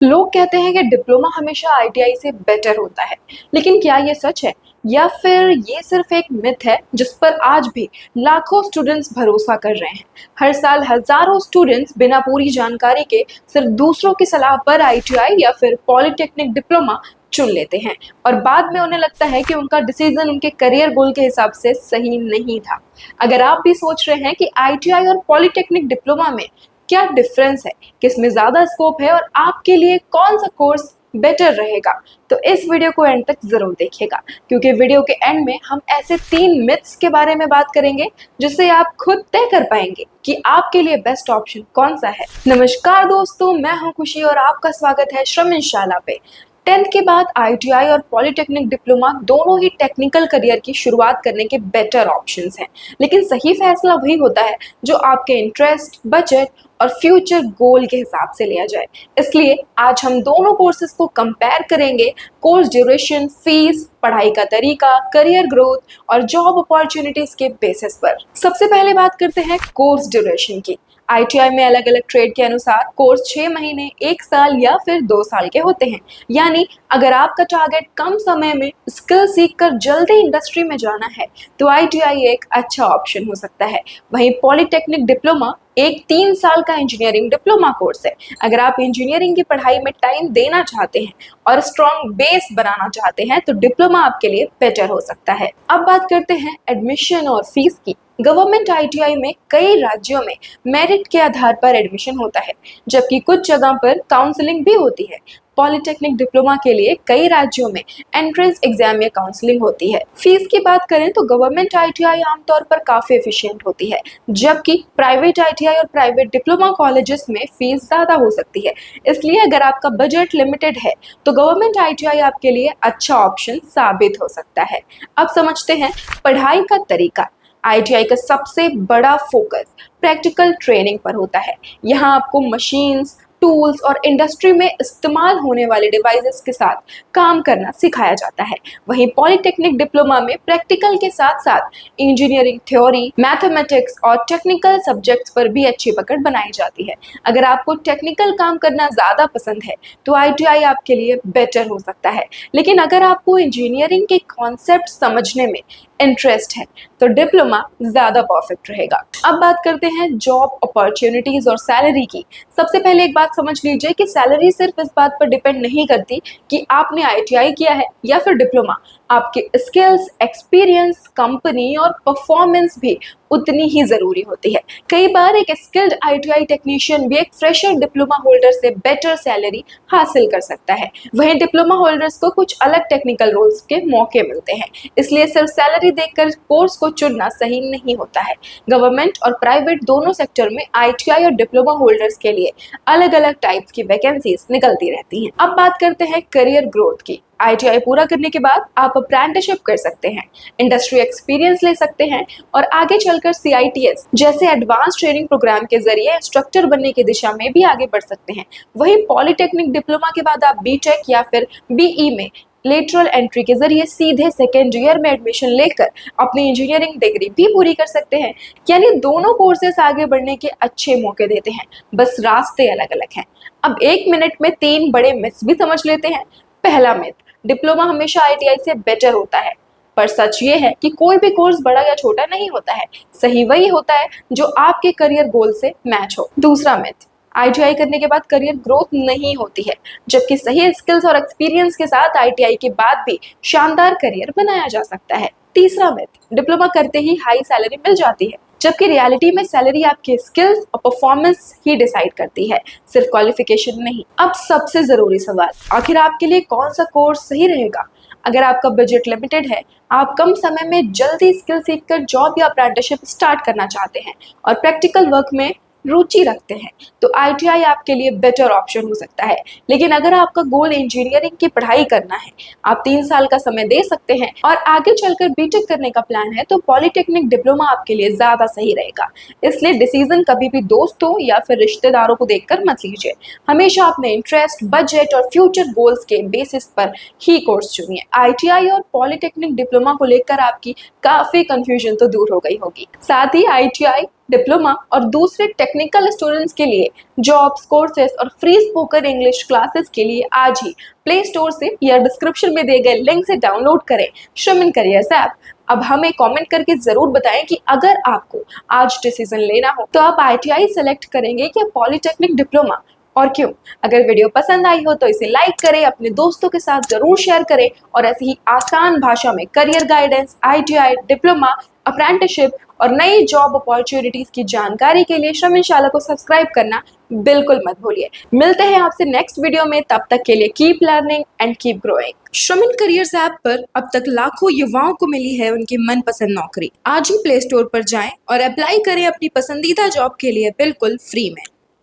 लोग कहते हैं कि डिप्लोमा हमेशा आईटीआई से बेटर होता है, लेकिन क्या ये सच है या फिर ये सिर्फ एक मिथ है जिस पर आज भी लाखों स्टूडेंट्स भरोसा कर रहे हैं। हर साल हजारों स्टूडेंट्स बिना पूरी जानकारी के सिर्फ दूसरों की सलाह पर आईटीआई या फिर पॉलिटेक्निक डिप्लोमा चुन लेते हैं और बाद में उन्हें लगता है कि उनका डिसीजन उनके करियर गोल के हिसाब से सही नहीं था। अगर आप भी सोच रहे हैं कि आईटीआई और पॉलिटेक्निक डिप्लोमा में क्या डिफरेंस है, किसमें ज्यादा स्कोप है और आपके लिए कौन सा कोर्स बेटर रहेगा, तो इस वीडियो को एंड तक जरूर देखिएगा, क्योंकि वीडियो के एंड में हम ऐसे 3 मिथ्स के बारे में बात करेंगे जिससे आप खुद तय कर पाएंगे कि आपके लिए बेस्ट ऑप्शन कौन सा है। नमस्कार दोस्तों, मैं हूं खुशी और आपका स्वागत है श्रमशाला पे। 10th के बाद आईटीआई और पॉलिटेक्निक डिप्लोमा दोनों ही टेक्निकल करियर की शुरुआत करने के बेटर ऑप्शंस हैं, लेकिन सही फैसला वही होता है जो आपके इंटरेस्ट, बजट और फ्यूचर गोल के हिसाब से लिया जाए। इसलिए आज हम दोनों कोर्सेज को कंपेयर करेंगे, कोर्स ड्यूरेशन, फीस, पढ़ाई का तरीका, करियर ग्रोथ और जॉब अपॉर्चुनिटीज के बेसिस पर। सबसे पहले बात करते हैं कोर्स ड्यूरेशन की। आईटीआई में अलग अलग ट्रेड के अनुसार कोर्स 6 महीने, 1 साल या फिर 2 साल के होते हैं। यानी अगर आपका टारगेट कम समय में स्किल सीखकर जल्दी इंडस्ट्री में जाना है तो आईटीआई एक अच्छा ऑप्शन हो सकता है। वहीं पॉलिटेक्निक डिप्लोमा एक 3 साल का इंजीनियरिंग डिप्लोमा कोर्स है। अगर आप इंजीनियरिंग की पढ़ाई में टाइम देना चाहते हैं और स्ट्रॉन्ग बेस बनाना चाहते हैं तो डिप्लोमा आपके लिए बेटर हो सकता है। अब बात करते हैं एडमिशन और फीस की। गवर्नमेंट आईटीआई में कई राज्यों में मेरिट के आधार पर एडमिशन होता है, जबकि कुछ जगह पर काउंसलिंग भी होती है। पॉलिटेक्निक डिप्लोमा के लिए कई राज्यों में एंट्रेंस एग्जाम या काउंसलिंग होती है। फीस की बात करें तो गवर्नमेंट आईटीआई आमतौर पर काफी एफिशिएंट होती है, जबकि प्राइवेट आईटीआई और प्राइवेट डिप्लोमा कॉलेजेस में फीस ज्यादा हो सकती है। इसलिए अगर आपका बजट लिमिटेड है तो गवर्नमेंट आईटीआई आपके लिए अच्छा ऑप्शन साबित हो सकता है। अब समझते हैं पढ़ाई का तरीका। आईटीआई का सबसे बड़ा फोकस प्रैक्टिकल ट्रेनिंग पर होता है। यहाँ आपको मशीन्स, टूल्स और इंडस्ट्री में इस्तेमाल होने वाले डिवाइसेस के साथ काम करना सिखाया जाता है। वहीं पॉलिटेक्निक डिप्लोमा में प्रैक्टिकल के साथ साथ इंजीनियरिंग थ्योरी, मैथमेटिक्स और टेक्निकल सब्जेक्ट्स पर भी अच्छी पकड़ बनाई जाती है। अगर आपको टेक्निकल काम करना ज़्यादा पसंद है तो आईटीआई आपके लिए बेटर हो सकता है, लेकिन अगर आपको इंजीनियरिंग के कॉन्सेप्ट समझने में इंटरेस्ट है तो डिप्लोमा ज़्यादा परफेक्ट रहेगा। अब बात करते हैं जॉब अपॉर्चुनिटीज और सैलरी की। सबसे पहले एक बात समझ लीजिए कि सैलरी सिर्फ इस बात पर डिपेंड नहीं करती कि आपने आईटीआई किया है या फिर डिप्लोमा। आपके स्किल्स, एक्सपीरियंस, कंपनी और परफॉर्मेंस भी उतनी ही जरूरी होती है। कई बार एक स्किल्ड आईटीआई टेक्नीशियन भी एक फ्रेशर डिप्लोमा होल्डर से बेटर सैलरी हासिल कर सकता है। वहीं डिप्लोमा होल्डर्स को कुछ अलग टेक्निकल रोल्स के मौके मिलते हैं, इसलिए सिर्फ सैलरी देखकर कोर्स को चुनना सही नहीं होता है। गवर्नमेंट और प्राइवेट दोनों सेक्टर में आईटीआई और डिप्लोमा होल्डर्स के लिए अलग अलग टाइप्स की वैकेंसीज निकलती रहती हैं। अब बात करते हैं करियर ग्रोथ की। आईटीआई पूरा करने के बाद आप अप्रेंटिसशिप कर सकते हैं, इंडस्ट्री एक्सपीरियंस ले सकते हैं और आगे चलकर सीआईटीएस जैसे एडवांस ट्रेनिंग प्रोग्राम के जरिए इंस्ट्रक्टर बनने की दिशा में भी आगे बढ़ सकते हैं। वहीं पॉलिटेक्निक डिप्लोमा के बाद आप बीटेक या फिर बीई में लेटरल एंट्री के जरिए सीधे सेकेंड ईयर में एडमिशन लेकर अपनी इंजीनियरिंग डिग्री भी पूरी कर सकते हैं। यानी दोनों कोर्सेस आगे बढ़ने के अच्छे मौके देते हैं, बस रास्ते अलग अलग हैं। अब 1 मिनट में 3 बड़े मिथ्स भी समझ लेते हैं। पहला मिथ, डिप्लोमा हमेशा आईटीआई से बेटर होता है। पर सच ये है कि कोई भी कोर्स बड़ा या छोटा नहीं होता है, सही वही होता है जो आपके करियर गोल से मैच हो। दूसरा मिथ, आईटीआई करने के बाद करियर ग्रोथ नहीं होती है, जबकि सही स्किल्स और एक्सपीरियंस के साथ आईटीआई के बाद भी शानदार करियर बनाया जा सकता है। तीसरा मिथ, डिप्लोमा करते ही हाई सैलरी मिल जाती है, जबकि रियलिटी में सैलरी आपके स्किल्स और परफॉर्मेंस ही डिसाइड करती है, सिर्फ क्वालिफिकेशन नहीं। अब सबसे जरूरी सवाल, आखिर आपके लिए कौन सा कोर्स सही रहेगा? अगर आपका बजट लिमिटेड है, आप कम समय में जल्दी स्किल सीखकर जॉब या अप्रेंटिसशिप स्टार्ट करना चाहते हैं और प्रैक्टिकल वर्क में रुचि रखते हैं तो आईटीआई आपके लिए बेटर ऑप्शन हो सकता है। लेकिन अगर आपका गोल इंजीनियरिंग की पढ़ाई करना है, आप 3 साल का समय दे सकते हैं और आगे चलकर बीटेक करने का प्लान है तो पॉलिटेक्निक डिप्लोमा आपके लिए ज्यादा सही रहेगा। इसलिए डिसीजन कभी भी दोस्तों या फिर रिश्तेदारों को देखकर मत लीजिए। हमेशा अपने इंटरेस्ट, बजट और फ्यूचर गोल्स के बेसिस पर ही कोर्स चुनिए। आईटीआई और पॉलिटेक्निक डिप्लोमा को लेकर आपकी काफी कंफ्यूजन तो दूर हो गई होगी। साथ ही आईटीआई डिप्लोमा और दूसरे टेक्निकल स्टूडेंट्स के लिए जॉब्स, कोर्सेज और फ्री स्पोकन इंग्लिश क्लासेस के लिए आज ही प्ले स्टोर से या डिस्क्रिप्शन में दिए गए लिंक से डाउनलोड करें श्रमिन करियर्स ऐप। अब हमें कमेंट करके जरूर बताएं कि अगर आपको आज डिसीजन लेना हो तो आप ITI सेलेक्ट करेंगे या पॉलिटेक्निक डिप्लोमा, और क्यों। अगर वीडियो पसंद आई हो तो इसे लाइक करें, अपने दोस्तों के साथ जरूर शेयर करें और ऐसी ही आसान भाषा में career guidance, ITI, diploma, apprenticeship और नई जॉब अपॉर्चुनिटीज की जानकारी के लिए श्रमिन शाला को सब्सक्राइब करना बिल्कुल मत भूलिए। मिलते हैं आपसे नेक्स्ट वीडियो में, तब तक के लिए keep learning and keep growing. श्रमिन करियर्स ऐप पर अब तक लाखों युवाओं को मिली है उनकी मनपसंद नौकरी। आज ही प्ले स्टोर पर जाएं और अप्लाई करें अपनी पसंदीदा जॉब के लिए बिल्कुल फ्री में।